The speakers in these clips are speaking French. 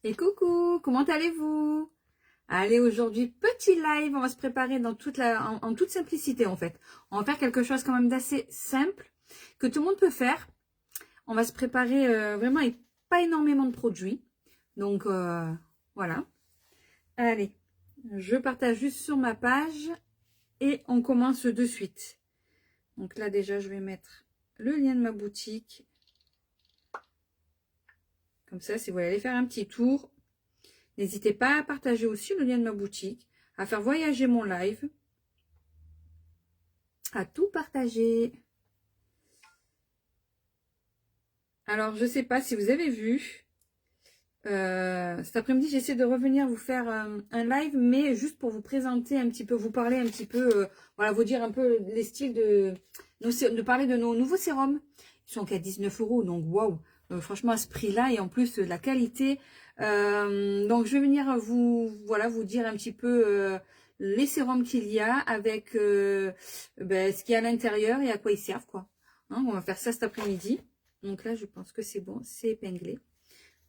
Et coucou, comment allez-vous? Allez, aujourd'hui, petit live, on va se préparer dans en toute simplicité en fait. On va faire quelque chose quand même d'assez simple, que tout le monde peut faire. On va se préparer vraiment avec pas énormément de produits. Donc voilà. Allez, je partage juste sur ma page et on commence de suite. Donc là déjà, je vais mettre le lien de ma boutique. Comme ça, si vous voulez aller faire un petit tour, n'hésitez pas à partager aussi le lien de ma boutique, à faire voyager mon live, à tout partager. Alors, je ne sais pas si vous avez vu, cet après-midi, j'essaie de revenir vous faire un live, mais juste pour vous présenter un petit peu, vous parler un petit peu, voilà, vous dire un peu les styles de parler de nos nouveaux sérums. Ils sont qu'à 19 €, donc waouh, franchement à ce prix-là et en plus la qualité. Donc je vais venir vous dire un petit peu les sérums qu'il y a avec ce qu'il y a à l'intérieur et à quoi ils servent quoi. Hein, on va faire ça cet après-midi. Donc là je pense que c'est bon, c'est épinglé.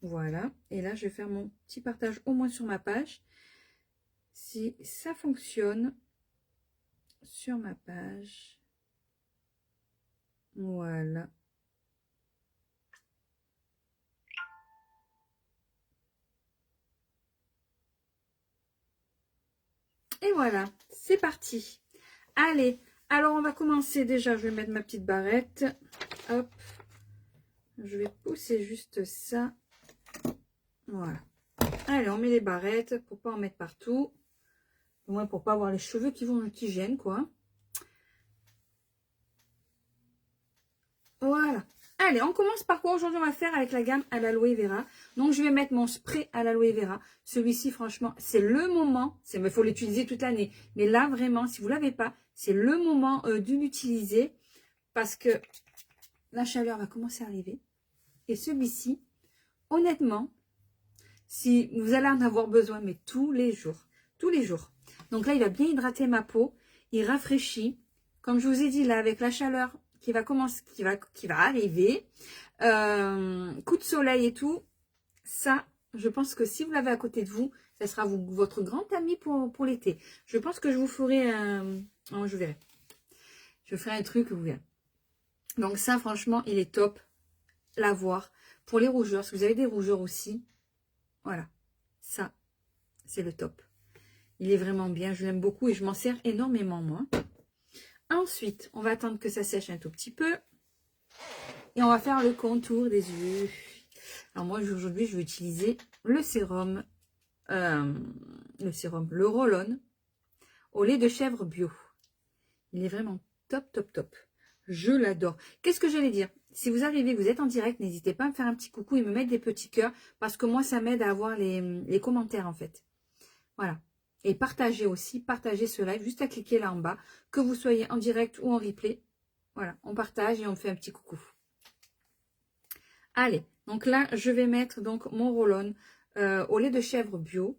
Voilà, et là je vais faire mon petit partage au moins sur ma page. Si ça fonctionne sur ma page, voilà. Et voilà, c'est parti. Allez, alors on va commencer déjà, je vais mettre ma petite barrette. Hop, je vais pousser juste ça. Voilà. Allez, on met les barrettes pour pas en mettre partout. Au moins pour pas avoir les cheveux qui gênent, quoi. Voilà. Allez, on commence par quoi aujourd'hui on va faire avec la gamme à l'aloe vera. Donc, je vais mettre mon spray à l'aloe vera. Celui-ci, franchement, c'est le moment. Il faut l'utiliser toute l'année. Mais là, vraiment, si vous ne l'avez pas, c'est le moment de l'utiliser. Parce que la chaleur va commencer à arriver. Et celui-ci, honnêtement, si vous allez en avoir besoin, mais tous les jours. Tous les jours. Donc là, il va bien hydrater ma peau. Il rafraîchit. Comme je vous ai dit, là, avec la chaleur qui va arriver, coup de soleil et tout, ça, je pense que si vous l'avez à côté de vous, ça sera votre grand ami pour l'été. Je pense que je vous ferai je verrai. Je ferai un truc, vous verrez. Donc ça, franchement, il est top. L'avoir. Pour les rougeurs, si vous avez des rougeurs aussi, voilà. Ça, c'est le top. Il est vraiment bien. Je l'aime beaucoup et je m'en sers énormément, moi. Ensuite, on va attendre que ça sèche un tout petit peu. Et on va faire le contour des yeux. Alors moi, aujourd'hui, je vais utiliser le sérum, le roll-on au lait de chèvre bio. Il est vraiment top, top, top. Je l'adore. Qu'est-ce que j'allais dire? Si vous arrivez, vous êtes en direct, n'hésitez pas à me faire un petit coucou et me mettre des petits cœurs parce que moi, ça m'aide à avoir les commentaires en fait. Voilà. Et partagez aussi, partagez ce live, juste à cliquer là en bas, que vous soyez en direct ou en replay. Voilà, on partage et on fait un petit coucou. Allez, donc là, je vais mettre donc mon roll-on au lait de chèvre bio.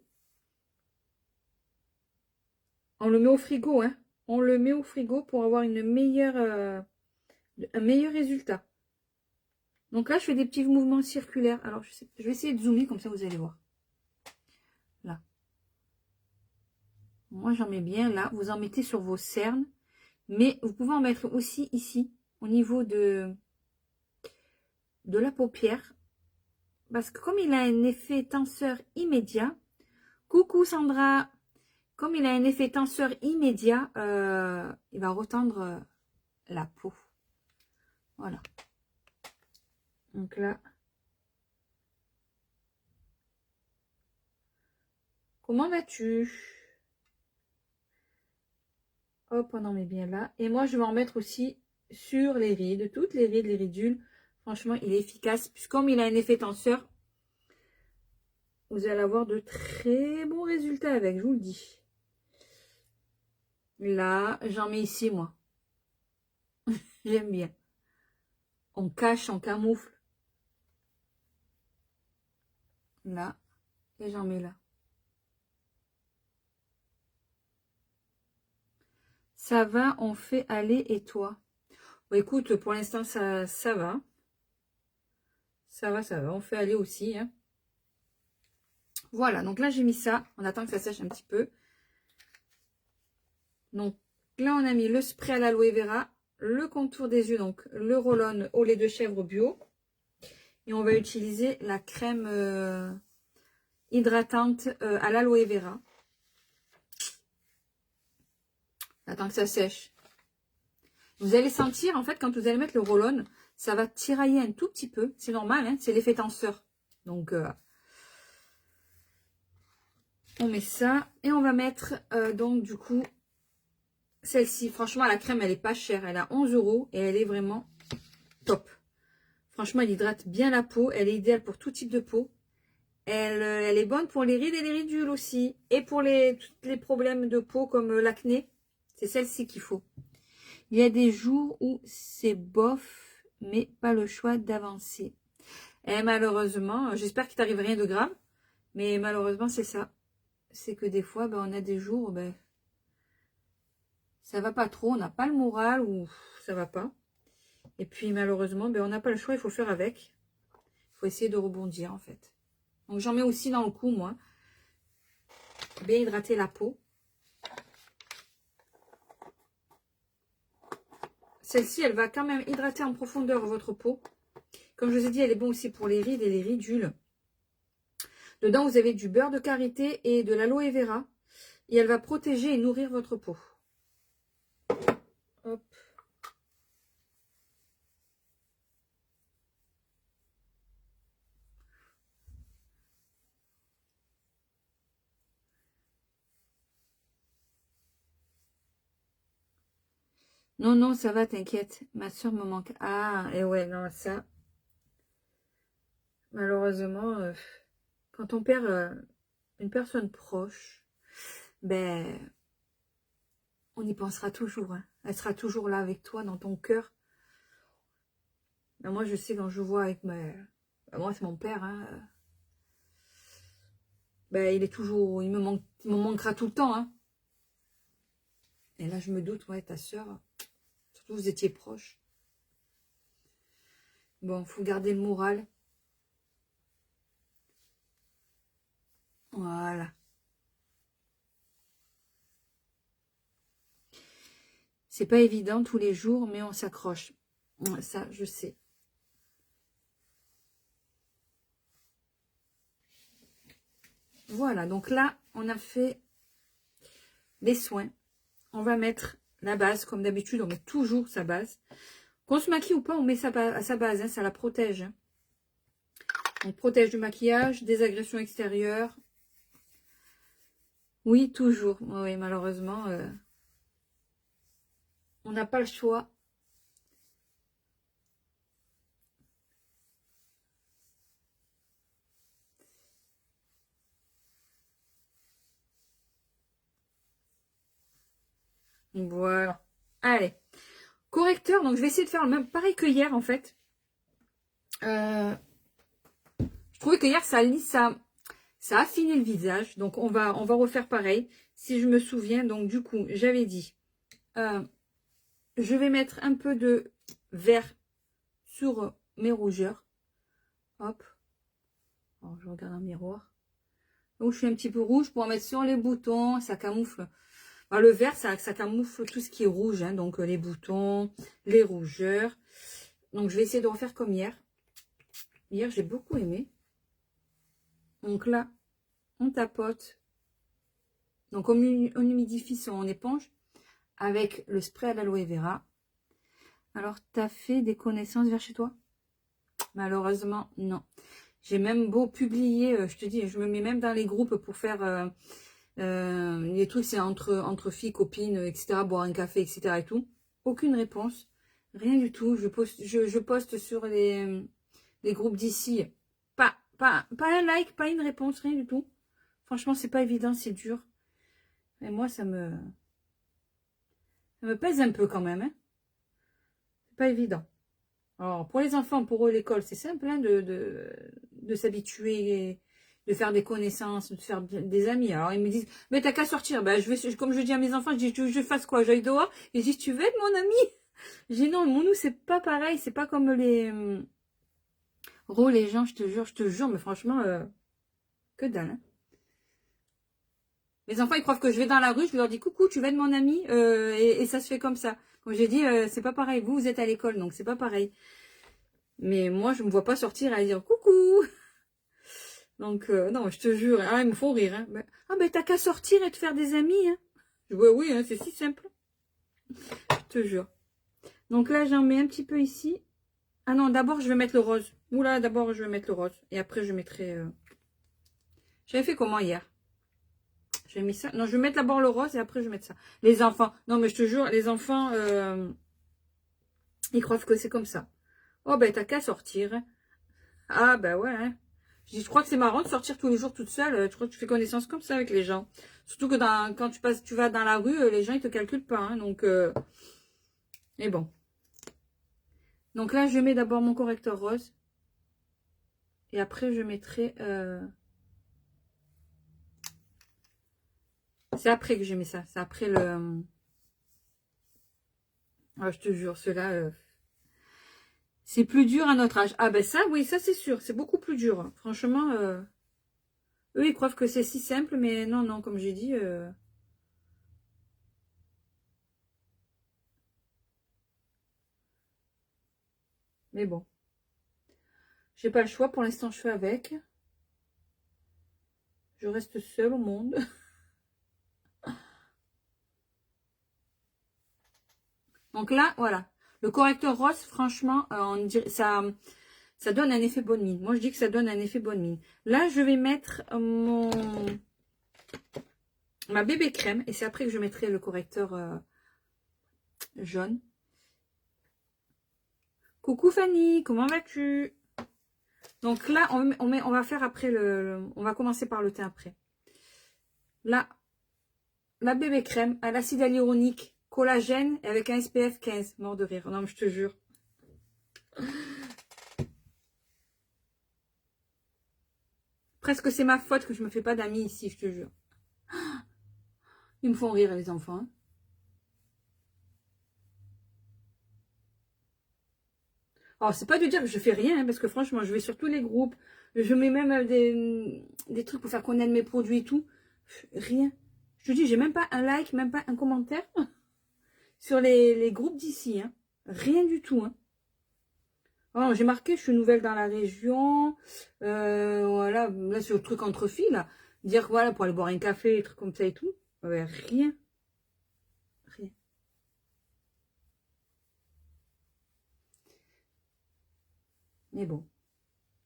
On le met au frigo, hein. On le met au frigo pour avoir un meilleur résultat. Donc là, je fais des petits mouvements circulaires. Alors, je vais essayer de zoomer, comme ça, vous allez voir. Là. Moi, j'en mets bien là. Vous en mettez sur vos cernes. Mais vous pouvez en mettre aussi ici, au niveau de la paupière. Parce que comme il a un effet tenseur immédiat, coucou Sandra, comme il a un effet tenseur immédiat, il va retendre la peau. Voilà. Donc là, comment vas-tu? Hop, on en met bien là. Et moi, je vais en mettre aussi sur les rides, toutes les rides, les ridules. Franchement, il est efficace. Puisqu'il il a un effet tenseur, vous allez avoir de très bons résultats avec, je vous le dis. Là, j'en mets ici, moi. J'aime bien. On cache, on camoufle. Là. Et j'en mets là. Ça va, on fait aller et toi? Bon, écoute, pour l'instant, ça va. Ça va, on fait aller aussi. Hein. Voilà, donc là j'ai mis ça. On attend que ça sèche un petit peu. Donc là on a mis le spray à l'aloe vera, le contour des yeux, donc le roll-on au lait de chèvre bio. Et on va utiliser la crème hydratante à l'aloe vera. Attends que ça sèche. Vous allez sentir, en fait, quand vous allez mettre le roll-on, ça va tirailler un tout petit peu. C'est normal, hein, c'est l'effet tenseur. Donc, on met ça. Et on va mettre, donc, du coup, celle-ci. Franchement, la crème, elle est pas chère. Elle a 11 € et elle est vraiment top. Franchement, elle hydrate bien la peau. Elle est idéale pour tout type de peau. Elle est bonne pour les rides et les ridules aussi. Et pour tous les problèmes de peau comme l'acné. C'est celle-ci qu'il faut. Il y a des jours où c'est bof, mais pas le choix d'avancer. Et malheureusement, j'espère qu'il t'arrive rien de grave. Mais malheureusement, c'est ça. C'est que des fois, on a des jours où ça va pas trop. On n'a pas le moral ou ça va pas. Et puis malheureusement, on n'a pas le choix. Il faut faire avec. Il faut essayer de rebondir en fait. Donc j'en mets aussi dans le cou, moi. Bien hydrater la peau. Celle-ci, elle va quand même hydrater en profondeur votre peau. Comme je vous ai dit, elle est bonne aussi pour les rides et les ridules. Dedans, vous avez du beurre de karité et de l'aloe vera. Et elle va protéger et nourrir votre peau. Hop. Non, non, ça va, t'inquiète. Ma soeur me manque. Ah, et ouais, non, ça. Malheureusement, quand on perd une personne proche, on y pensera toujours. Hein. Elle sera toujours là avec toi, dans ton cœur. Moi, je sais quand je vois avec moi, c'est mon père. Hein, il est toujours... Il me manquera tout le temps. Hein. Et là, je me doute, ouais, ta soeur... Surtout, vous étiez proches. Bon, faut garder le moral. Voilà. C'est pas évident tous les jours, mais on s'accroche. Ça, je sais. Voilà, donc là, on a fait les soins. On va mettre la base, comme d'habitude, on met toujours sa base. Qu'on se maquille ou pas, on met à sa base, hein, ça la protège. Hein. On protège du maquillage, des agressions extérieures. Oui, toujours. Oui, malheureusement, on n'a pas le choix. Voilà. Allez. Correcteur, donc je vais essayer de faire le même, pareil que hier en fait. Je trouvais que hier ça a affiné le visage. Donc on va refaire pareil. Si je me souviens, donc du coup, j'avais dit, je vais mettre un peu de vert sur mes rougeurs. Hop. Alors, je regarde un miroir. Donc je suis un petit peu rouge pour en mettre sur les boutons. Ça camoufle. Alors, le vert, ça camoufle tout ce qui est rouge. Hein, donc les boutons, les rougeurs. Donc je vais essayer de refaire comme hier. Hier, j'ai beaucoup aimé. Donc là, on tapote. Donc on humidifie son éponge avec le spray à l'aloe vera. Alors, tu as fait des connaissances vers chez toi? Malheureusement, non. J'ai même beau publier, je te dis, je me mets même dans les groupes pour faire les trucs, c'est entre filles, copines, etc., boire un café, etc. et tout. Aucune réponse, rien du tout. Je poste sur les groupes d'ici. Pas un like, pas une réponse, rien du tout. Franchement, c'est pas évident, c'est dur. Et moi, ça me pèse un peu quand même. Hein. C'est pas évident. Alors, pour les enfants, pour eux, l'école, c'est simple hein, de s'habituer, de faire des connaissances, de faire des amis. Alors, ils me disent, mais t'as qu'à sortir. Comme je dis à mes enfants, je dis, je fasse quoi? J'aille dehors? Et je dis, tu veux être mon ami? Je dis, non, nous, c'est pas pareil. C'est pas comme les les gens, je te jure, mais franchement, que dalle. Hein. Les enfants, ils croient que je vais dans la rue, je leur dis coucou, tu vas être mon ami, et ça se fait comme ça. Comme j'ai dit, c'est pas pareil. Vous êtes à l'école, donc c'est pas pareil. Mais moi, je me vois pas sortir et aller dire coucou. Donc, non, je te jure, ah, ils me font rire. Hein. Ah, ben, t'as qu'à sortir et te faire des amis. Hein. Je vois, oui, hein, c'est si simple. Je te jure. Donc là, j'en mets un petit peu ici. Ah non, d'abord, je vais mettre le rose. Oula, d'abord, je vais mettre le rose. Et après, je mettrai... J'avais fait comment hier? J'ai mis ça. Non, je vais mettre d'abord le rose et après, je vais mettre ça. Les enfants. Non, mais je te jure, les enfants, ils croient que c'est comme ça. Oh, ben, t'as qu'à sortir. Hein. Ah, ben ouais. Hein. Je crois que c'est marrant de sortir tous les jours toute seule. Je crois que tu fais connaissance comme ça avec les gens. Surtout que quand tu vas dans la rue, les gens, ils te calculent pas. Hein, donc, mais bon. Donc là, je mets d'abord mon correcteur rose. Et après, je mettrai... C'est après que j'ai mis ça. C'est après le... Ah, je te jure, ceux-là... C'est plus dur à notre âge. Ah ben ça, oui, ça c'est sûr. C'est beaucoup plus dur. Hein. Franchement, eux, ils croient que c'est si simple. Mais non, non, comme j'ai dit... Mais bon. J'ai pas le choix. Pour l'instant, je fais avec. Je reste seule au monde. Donc là, voilà. Le correcteur rose, franchement, on dirait, ça donne un effet bonne mine. Moi, je dis que ça donne un effet bonne mine. Là, je vais mettre ma bébé crème. Et c'est après que je mettrai le correcteur jaune. Coucou Fanny, comment vas-tu? Donc là, on va faire après on va commencer par le teint après. Là, la bébé crème à l'acide hyaluronique, collagène et avec un SPF 15. Mort de rire. Non, mais je te jure. Presque c'est ma faute que je me fais pas d'amis ici, je te jure. Ils me font rire les enfants. Hein. Alors, c'est pas de dire que je fais rien, hein, parce que franchement, je vais sur tous les groupes. Je mets même des trucs pour faire connaître mes produits et tout. Rien. Je te dis, j'ai même pas un like, même pas un commentaire sur les groupes d'ici. Hein. Rien du tout. Hein. Oh, j'ai marqué, je suis nouvelle dans la région. Voilà, là, sur le truc entre filles, là. Dire, voilà, pour aller boire un café, des trucs comme ça et tout. Ouais, rien. Rien. Mais bon.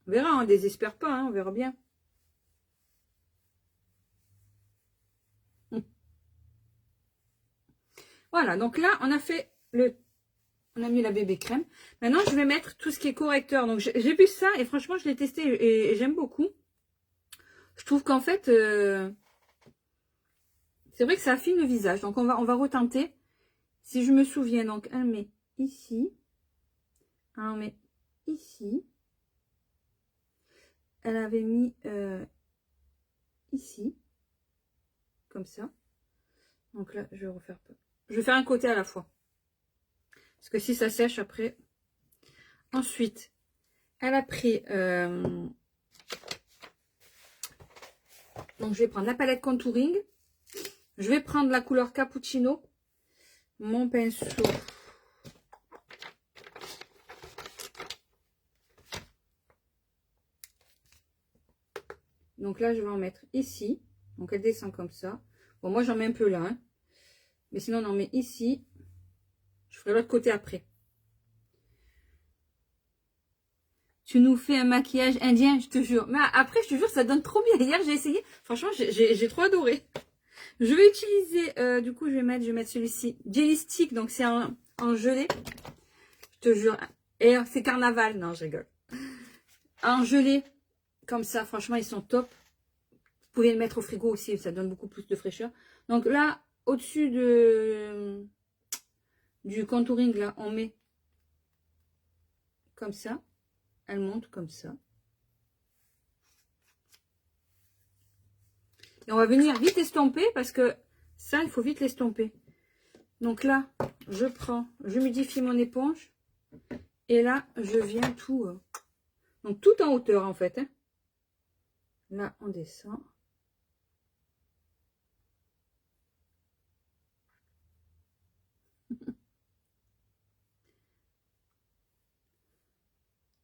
On verra, on désespère pas, hein, on verra bien. Voilà, donc là, on a mis la bébé crème. Maintenant, je vais mettre tout ce qui est correcteur. Donc, j'ai vu ça et franchement, je l'ai testé et j'aime beaucoup. Je trouve qu'en fait, c'est vrai que ça affine le visage. Donc, on va retenter. Si je me souviens, donc, un met ici. Un met ici. Elle avait mis ici. Comme ça. Donc là, je vais refaire peu. Je vais faire un côté à la fois. Parce que si ça sèche après. Ensuite, elle a pris... donc, je vais prendre la palette contouring. Je vais prendre la couleur cappuccino. Mon pinceau. Donc là, je vais en mettre ici. Donc, elle descend comme ça. Bon, moi, j'en mets un peu là. Hein. Mais sinon, on en met ici. Je ferai l'autre côté après. Tu nous fais un maquillage indien, je te jure. Mais après, je te jure, ça donne trop bien. Hier, j'ai essayé. Franchement, j'ai trop adoré. Je vais utiliser, du coup, je vais mettre celui-ci. Jelly Stick, donc c'est en gelée. Je te jure. Et c'est carnaval. Non, je rigole. En gelée, comme ça, franchement, ils sont top. Vous pouvez le mettre au frigo aussi, ça donne beaucoup plus de fraîcheur. Donc là, au-dessus du contouring, là, on met comme ça. Elle monte comme ça. Et on va venir vite estomper parce que ça, il faut vite l'estomper. Donc là, je humidifie mon éponge. Et là, je viens tout... donc tout en hauteur en fait. Hein. Là, on descend.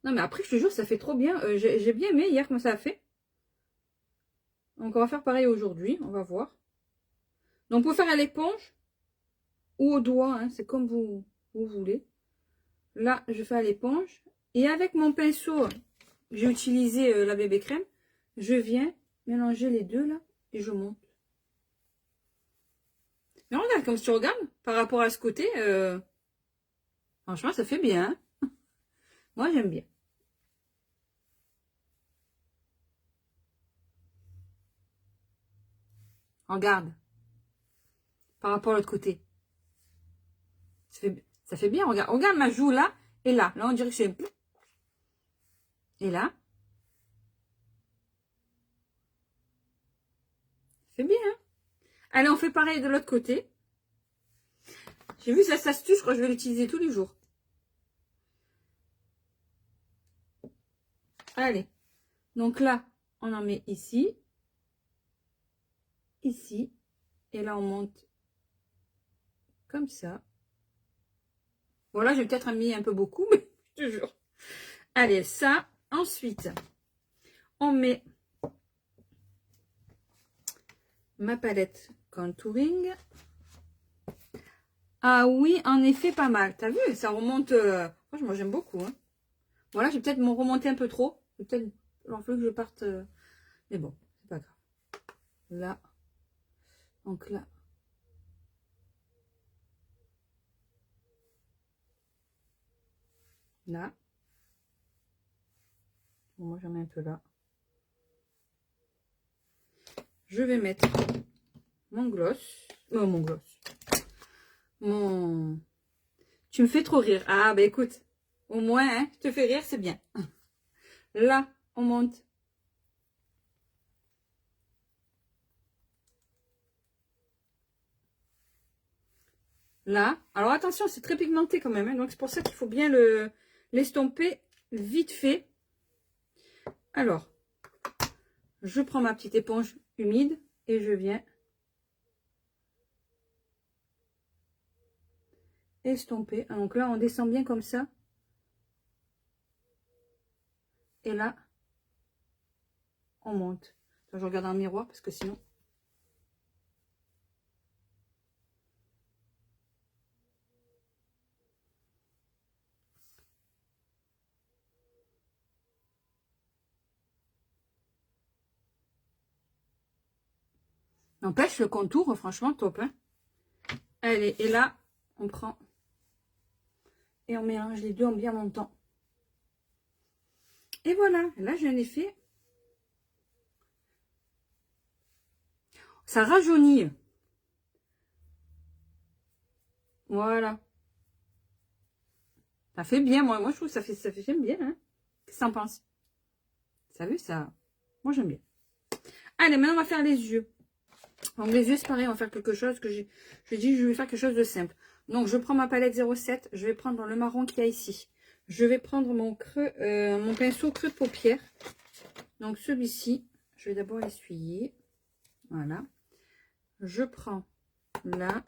Non, mais après, je te jure, ça fait trop bien. J'ai bien aimé hier comment ça a fait. Donc, on va faire pareil aujourd'hui. On va voir. Donc, pour faire à l'éponge ou au doigt, hein, c'est comme vous voulez. Là, je fais à l'éponge. Et avec mon pinceau, j'ai utilisé la bébé crème. Je viens mélanger les deux, là. Et je monte. Mais regarde, comme tu regardes, par rapport à ce côté, franchement, ça fait bien. Hein. Moi, j'aime bien. Regarde. Par rapport à l'autre côté. Ça fait bien, regarde. Regarde ma joue là et là. Là, on dirait que c'est... Et là. Ça fait bien, hein. Allez, on fait pareil de l'autre côté. J'ai vu cette astuce, je crois que je vais l'utiliser tous les jours. Allez. Donc là, on en met ici. Ici. Et là, on monte comme ça. Bon, là, j'ai peut-être mis un peu beaucoup, mais toujours. Allez, ça. Ensuite, on met ma palette contouring. Ah oui, en effet, pas mal. T'as vu, ça remonte... Franchement, j'aime beaucoup. Hein. Voilà, j'ai peut-être remonté un peu trop. Peut-être il faut que je parte... Mais bon, c'est pas grave. Là. Donc là. Là. Bon, moi, j'en mets un peu là. Je vais mettre mon gloss. Mon gloss. Tu me fais trop rire. Ah, bah écoute. Au moins, hein, je te fais rire, c'est bien. Là, on monte. Là. Alors, attention, c'est très pigmenté quand même. Hein, donc, c'est pour ça qu'il faut bien l'estomper vite fait. Alors, je prends ma petite éponge humide et je viens estomper. Donc là, on descend bien comme ça. Et là, on monte. Attends, je regarde dans le miroir parce que sinon... N'empêche, le contour, franchement, top. Hein. Allez, et là, on prend et on mélange les deux en bien montant. Et voilà, là, j'ai un effet. Ça rajeunit. Voilà. Ça fait bien, moi je trouve que ça fait j'aime bien. Hein. Qu'est-ce que t'en penses? Ça vu, ça... Moi, j'aime bien. Allez, maintenant, on va faire les yeux. Donc, les yeux, c'est pareil, on va faire quelque chose que je dis, je vais faire quelque chose de simple. Donc, je prends ma palette 07, je vais prendre le marron qu'il y a ici. Je vais prendre mon creux, mon pinceau creux de paupière. Donc, celui-ci, je vais d'abord l'essuyer. Voilà. Je prends là.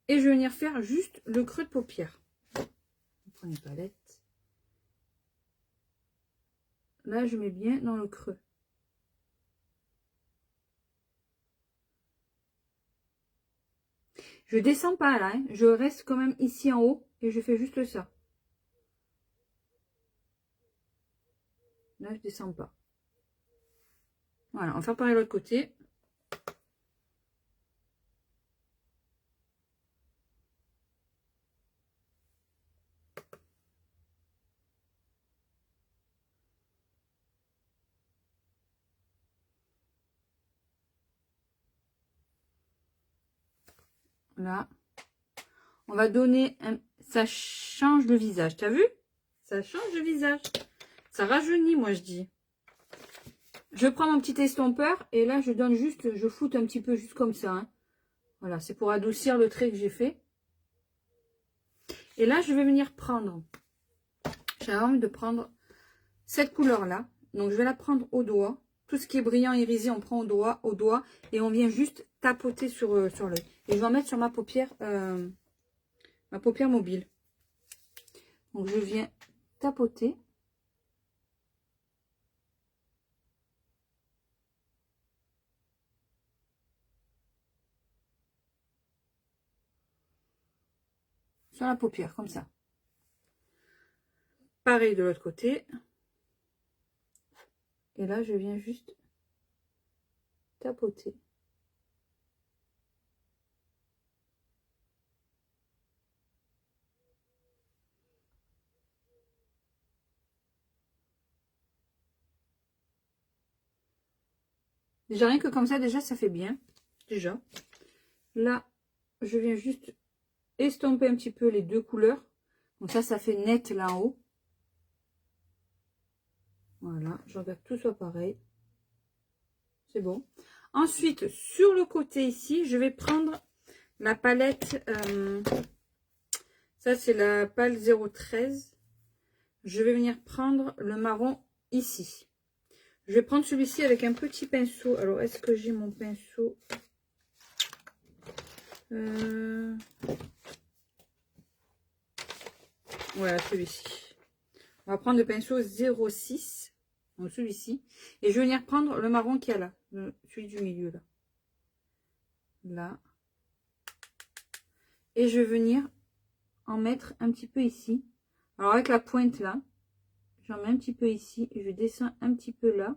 Et je vais venir faire juste le creux de paupière. Je prends une palette. Là, je mets bien dans le creux. Je descends pas là, hein. Je reste quand même ici en haut et je fais juste ça. Là, je descends pas. Voilà, on va faire pareil de l'autre côté. Là. On va donner un... Ça change le visage, t'as vu? Ça change le visage. Ça rajeunit, moi, je dis. Je prends mon petit estompeur et là, je donne juste... Je foute un petit peu juste comme ça. Hein. Voilà, c'est pour adoucir le trait que j'ai fait. Et là, je vais venir prendre... J'ai envie de prendre cette couleur-là. Donc, je vais la prendre au doigt. Tout ce qui est brillant, irisé, on prend au doigt. Et on vient juste tapoter sur l'œil. Et je vais en mettre sur ma paupière mobile. Donc, je viens tapoter. Sur la paupière, comme ça. Pareil de l'autre côté. Et là, je viens juste tapoter. Déjà, rien que comme ça, déjà, ça fait bien. Déjà. Là, je viens juste estomper un petit peu les deux couleurs. Donc ça fait net là en haut. Voilà, je regarde que tout soit pareil. C'est bon. Ensuite, sur le côté ici, je vais prendre la palette. Ça, c'est la pâle 013. Je vais venir prendre le marron ici. Je vais prendre celui-ci avec un petit pinceau. Alors, est-ce que j'ai mon pinceau? Voilà, celui-ci. On va prendre le pinceau 06. Donc, celui-ci. Et je vais venir prendre le marron qu'il y a là. Celui du milieu, là. Là. Et je vais venir en mettre un petit peu ici. Alors, avec la pointe, là. J'en mets un petit peu ici. Et je descends un petit peu là.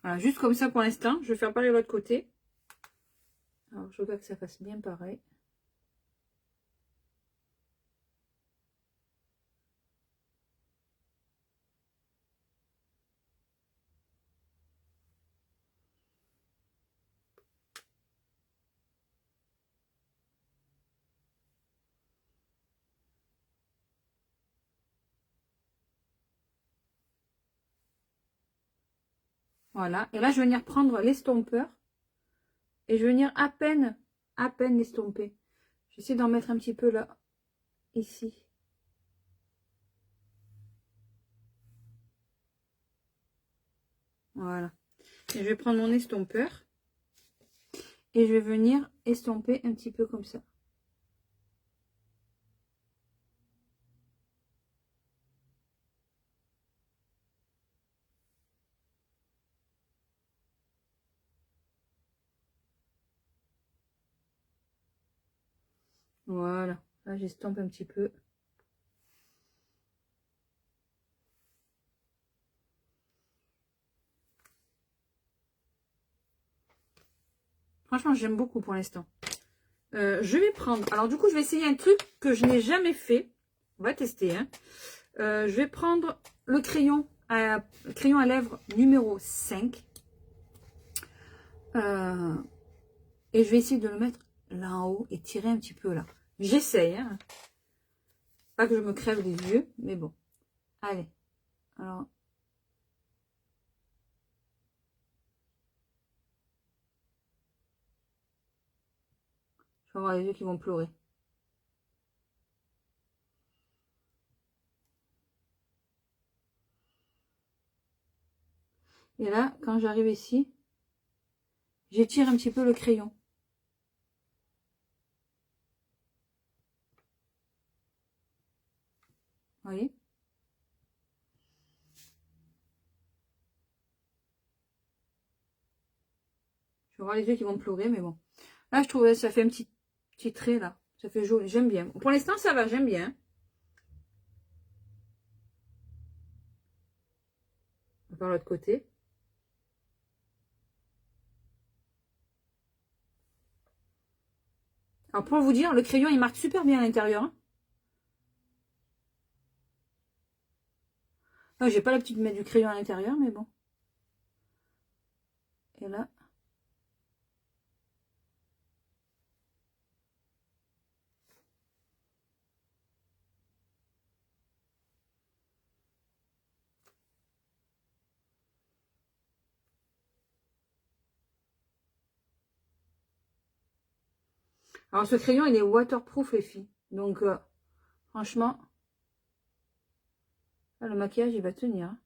Voilà, juste comme ça pour l'instant. Je vais faire pareil de l'autre côté. Alors, je veux que ça fasse bien pareil. Voilà. Et là, je vais venir prendre l'estompeur. Et je vais venir à peine l'estomper. J'essaie d'en mettre un petit peu là, ici. Voilà. Et je vais prendre mon estompeur. Et je vais venir estomper un petit peu comme ça. Voilà. Là, j'estompe un petit peu. Franchement, j'aime beaucoup pour l'instant. Je vais prendre... Alors, du coup, je vais essayer un truc que je n'ai jamais fait. On va tester. Hein. Je vais prendre le crayon à lèvres numéro 5. Et je vais essayer de le mettre là en haut et tirer un petit peu là. J'essaye. Hein. Pas que je me crève les yeux, mais bon. Allez. Alors... je vais avoir les yeux qui vont pleurer. Et là, quand j'arrive ici, j'étire un petit peu le crayon. Vous voyez? Je vais avoir les yeux qui vont pleurer, mais bon. Là, je trouve que ça fait un petit trait, là. Ça fait joli. J'aime bien. Pour l'instant, ça va. J'aime bien. Par l'autre côté. Alors, pour vous dire, le crayon, il marque super bien à l'intérieur. Hein. Ah, j'ai pas l'habitude de mettre du crayon à l'intérieur, mais bon. Et là... alors, ce crayon, il est waterproof, les filles. Donc, franchement, Là, le maquillage, il va tenir. Hein.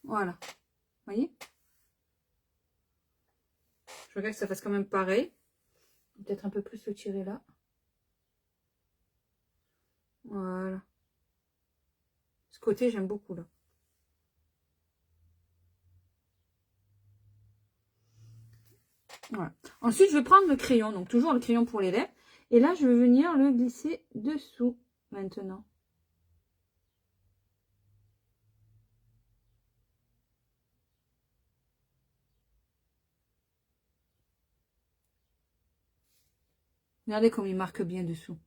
Voilà. Vous voyez? Je regarde que ça fasse quand même pareil. Peut-être un peu plus le tirer là. Voilà. Ce côté, j'aime beaucoup là. Voilà. Ensuite, je vais prendre le crayon. Donc, toujours le crayon pour les lèvres. Et là, je vais venir le glisser dessous maintenant. Regardez comme il marque bien dessous.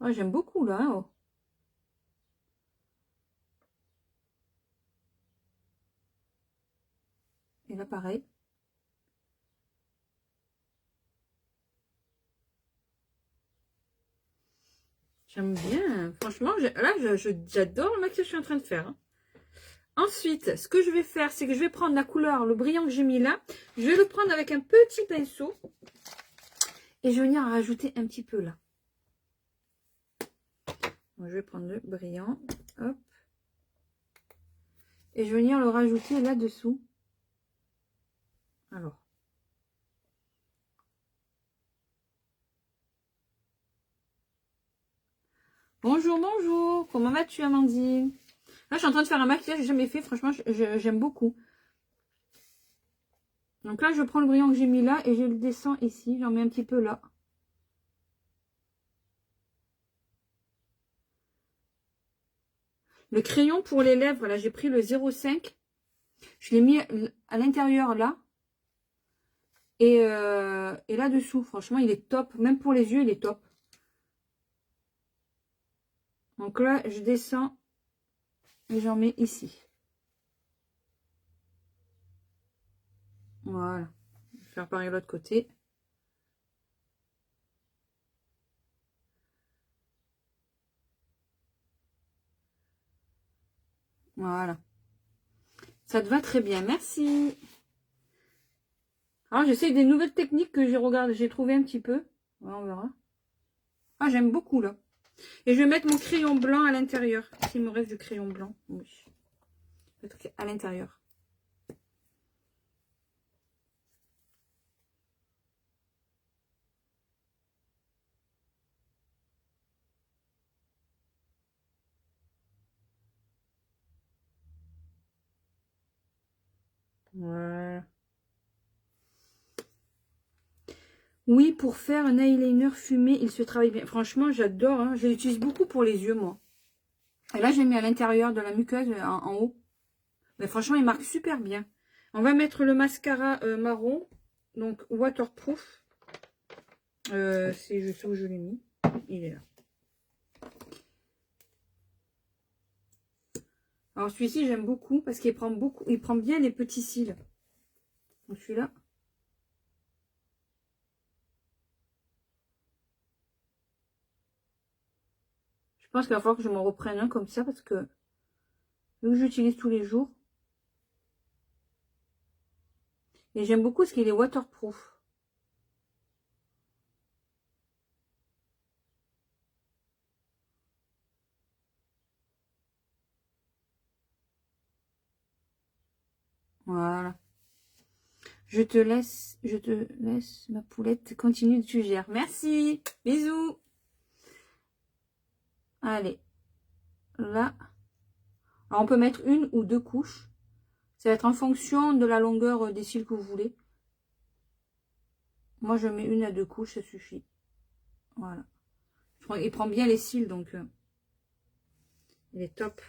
Oh, j'aime beaucoup là. Hein, oh. Et là, pareil. J'aime bien. Franchement, là, j'adore le maquillage que je suis en train de faire. Hein. Ensuite, ce que je vais faire, c'est que je vais prendre la couleur, le brillant que j'ai mis là. Je vais le prendre avec un petit pinceau. Et je vais venir rajouter un petit peu là. Donc, je vais prendre le brillant. Hop. Et je vais venir le rajouter là-dessous. Alors. Bonjour, bonjour. Comment vas-tu, Amandine? Là, je suis en train de faire un maquillage que j'ai jamais fait. Franchement, j'aime beaucoup. Donc là, je prends le brillant que j'ai mis là et je le descends ici. J'en mets un petit peu là. Le crayon pour les lèvres, là, j'ai pris le 0,5. Je l'ai mis à l'intérieur là. Et là-dessous, franchement, il est top. Même pour les yeux, il est top. Donc là, je descends et j'en mets ici. Voilà. Je vais faire pareil de l'autre côté. Voilà. Ça te va très bien. Merci. Alors, j'essaie des nouvelles techniques que j'ai trouvé un petit peu. Ouais, on verra. Ah, j'aime beaucoup, là. Et je vais mettre mon crayon blanc à l'intérieur. S'il me reste du crayon blanc. Oui. À l'intérieur. Voilà. Oui, pour faire un eyeliner fumé, il se travaille bien. Franchement, j'adore. Hein. Je l'utilise beaucoup pour les yeux, moi. Et là, j'ai mis à l'intérieur de la muqueuse, en haut. Mais franchement, il marque super bien. On va mettre le mascara marron. Donc, waterproof. Je sais où je l'ai mis. Il est là. Alors, celui-ci, j'aime beaucoup parce qu'il prend beaucoup. Il prend bien les petits cils. Donc, celui-là. Je pense qu'il va falloir que je m'en reprenne un comme ça parce que vu que j'utilise tous les jours. Et j'aime beaucoup parce qu'il est waterproof. Voilà. Je te laisse, ma poulette, continue, tu gères. Merci. Bisous. Allez. Là. Alors, on peut mettre une ou deux couches. Ça va être en fonction de la longueur des cils que vous voulez. Moi, je mets une à deux couches, ça suffit. Voilà. Il prend bien les cils, donc il est top.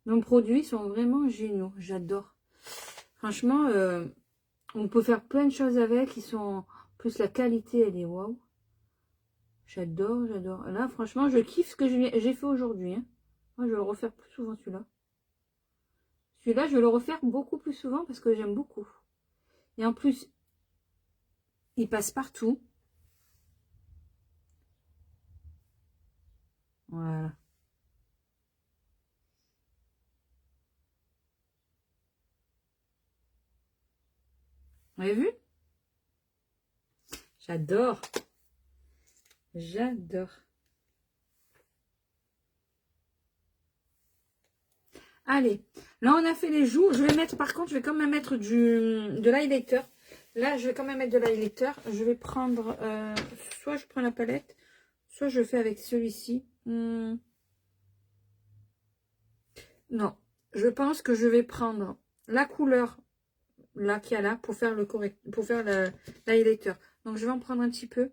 Nos produits sont vraiment géniaux. J'adore. Franchement, on peut faire plein de choses avec. Ils sont... Plus la qualité, elle est waouh. J'adore, j'adore. Là, franchement, je kiffe ce que j'ai fait aujourd'hui. Hein. Moi, je vais le refaire plus souvent, celui-là. Celui-là, je vais le refaire beaucoup plus souvent parce que j'aime beaucoup. Et en plus, il passe partout. Vous avez vu? J'adore. J'adore. Allez, là on a fait les joues. Je vais mettre, par contre, je vais quand même mettre de l'highlighter. Là, je vais quand même mettre de l'highlighter. Je vais prendre, soit je prends la palette, soit je fais avec celui-ci. Non, je pense que je vais prendre la couleur là qu'il y a là pour faire le correct, pour faire l'highlighter. Donc je vais en prendre un petit peu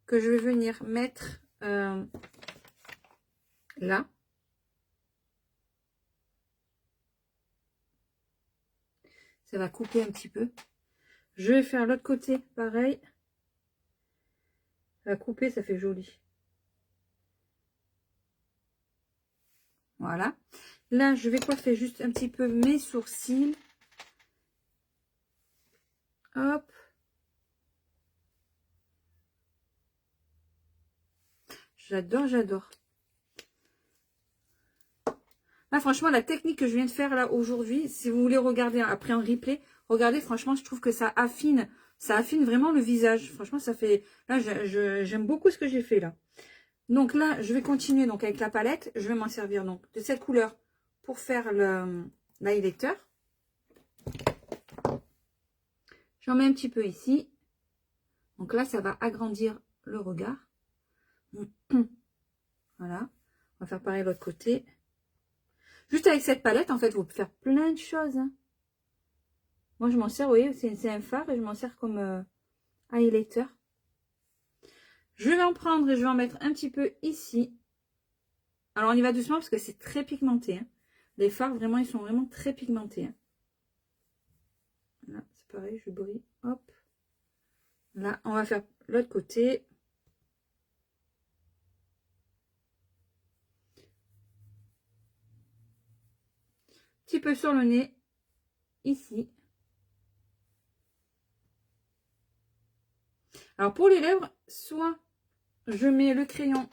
que je vais venir mettre là. Ça va couper un petit peu. Je vais faire l'autre côté, pareil. Ça va couper, ça fait joli. Voilà. Là, je vais coiffer juste un petit peu mes sourcils. Hop. J'adore, j'adore. Là, franchement, la technique que je viens de faire là aujourd'hui, si vous voulez regarder après en replay, regardez, franchement, je trouve que ça affine vraiment le visage. Franchement, ça fait... Là, j'aime beaucoup ce que j'ai fait là. Donc là, je vais continuer donc avec la palette. Je vais m'en servir donc de cette couleur pour faire l'highlighter. J'en mets un petit peu ici. Donc là, ça va agrandir le regard. Voilà. On va faire pareil de l'autre côté. Juste avec cette palette, en fait, vous pouvez faire plein de choses. Hein. Moi, je m'en sers, vous voyez, c'est un fard et je m'en sers comme highlighter. Je vais en prendre et je vais en mettre un petit peu ici. Alors, on y va doucement parce que c'est très pigmenté. Hein. Les fards, vraiment, ils sont vraiment très pigmentés. Hein. Là, c'est pareil, je brille. Hop. Là, on va faire l'autre côté. Petit peu sur le nez. Ici. Alors, pour les lèvres, soit je mets le crayon,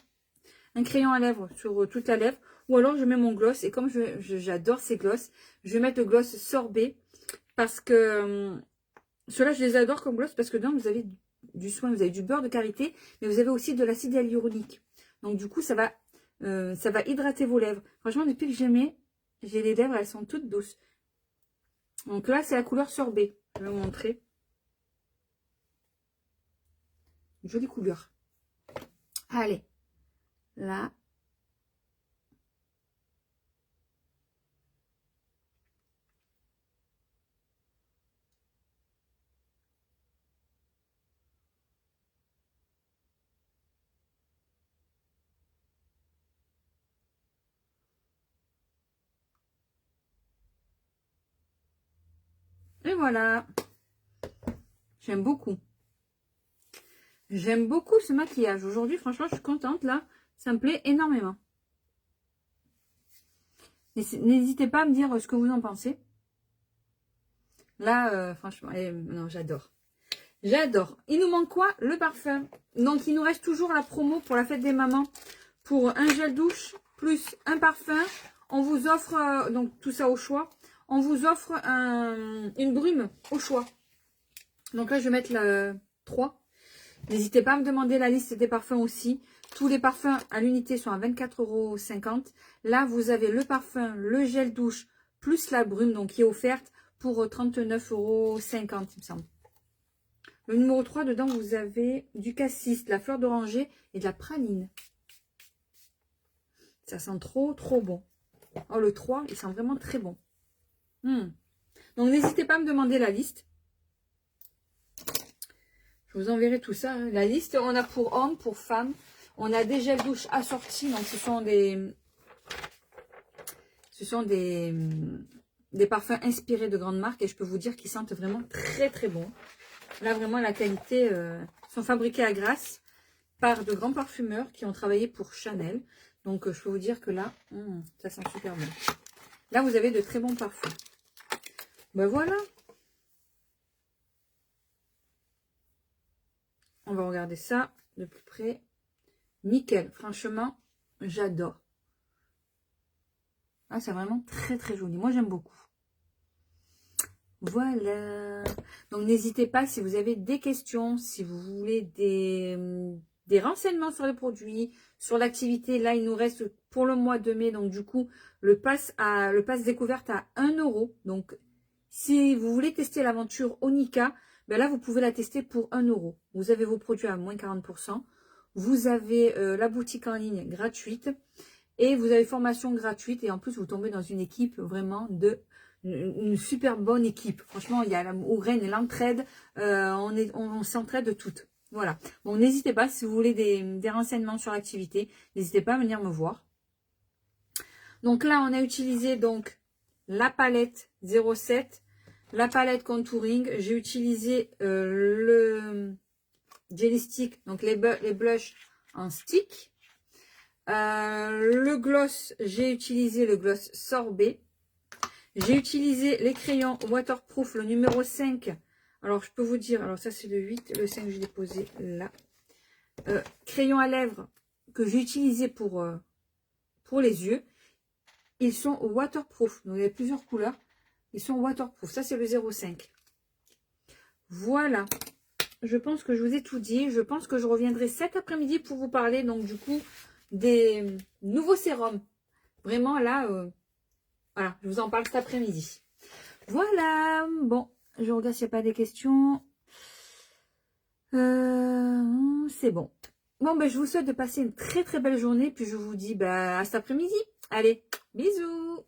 un crayon à lèvres sur toute la lèvre, ou alors je mets mon gloss. Et comme j'adore ces gloss, je vais mettre le gloss sorbet parce que ceux-là, je les adore comme gloss parce que dedans, vous avez du soin, vous avez du beurre de karité, mais vous avez aussi de l'acide hyaluronique. Donc, du coup, ça va hydrater vos lèvres. Franchement, depuis que j'ai les lèvres, elles sont toutes douces. Donc là, c'est la couleur sorbet. Je vais vous montrer. Une jolie couleur. Allez. Là. Et voilà. J'aime beaucoup. J'aime beaucoup ce maquillage. Aujourd'hui, franchement, je suis contente. Là, ça me plaît énormément. N'hésitez pas à me dire ce que vous en pensez. Là, franchement, non, j'adore. J'adore. Il nous manque quoi? Le parfum. Donc, il nous reste toujours la promo pour la fête des mamans. Pour un gel douche plus un parfum. On vous offre, donc tout ça au choix. On vous offre une brume au choix. Donc là, je vais mettre la 3. N'hésitez pas à me demander la liste des parfums aussi. Tous les parfums à l'unité sont à 24,50 €. Là, vous avez le parfum, le gel douche, plus la brume, donc qui est offerte pour 39,50 €, il me semble. Le numéro 3, dedans, vous avez du cassis, de la fleur d'oranger et de la praline. Ça sent trop, trop bon. Oh, le 3, il sent vraiment très bon. Donc, n'hésitez pas à me demander la liste. Je vous enverrai tout ça. Hein. La liste, on a pour hommes, pour femmes. On a des gels douche assortis. Donc, ce sont des parfums inspirés de grandes marques. Et je peux vous dire qu'ils sentent vraiment très, très bon. Là, vraiment, la qualité sont fabriqués à Grasse par de grands parfumeurs qui ont travaillé pour Chanel. Donc, je peux vous dire que là, ça sent super bon. Là, vous avez de très bons parfums. Ben voilà. On va regarder ça de plus près. Nickel. Franchement, j'adore. Ah, c'est vraiment très, très joli. Moi, j'aime beaucoup. Voilà. Donc, n'hésitez pas si vous avez des questions, si vous voulez des renseignements sur les produits, sur l'activité. Là, il nous reste pour le mois de mai, donc du coup, le pass découverte à 1 euro. Donc, si vous voulez tester l'aventure Onika, ben là, vous pouvez la tester pour 1 euro. Vous avez vos produits à moins 40%. Vous avez la boutique en ligne gratuite. Et vous avez formation gratuite. Et en plus, vous tombez dans une équipe vraiment une super bonne équipe. Franchement, il y a l'amour, et l'entraide. On s'entraide toutes. Voilà. Bon, n'hésitez pas, si vous voulez des renseignements sur l'activité, n'hésitez pas à venir me voir. Donc là, on a utilisé donc la palette 07, la palette contouring. J'ai utilisé le jelly stick, donc les blushs en stick. Le gloss, j'ai utilisé le gloss sorbet. J'ai utilisé les crayons waterproof, le numéro 5. Alors, je peux vous dire, alors ça c'est le 8, le 5 je l'ai posé là. Crayons à lèvres que j'ai utilisé pour les yeux. Ils sont waterproof. Donc, il y a plusieurs couleurs. Ils sont waterproof. Ça, c'est le 0,5. Voilà. Je pense que je vous ai tout dit. Je pense que je reviendrai cet après-midi pour vous parler, donc, du coup, des nouveaux sérums. Vraiment, là, voilà, je vous en parle cet après-midi. Voilà. Bon, je regarde s'il n'y a pas des questions. C'est bon. Bon, ben, je vous souhaite de passer une très, très belle journée. Puis, je vous dis à cet après-midi. Allez, bisous.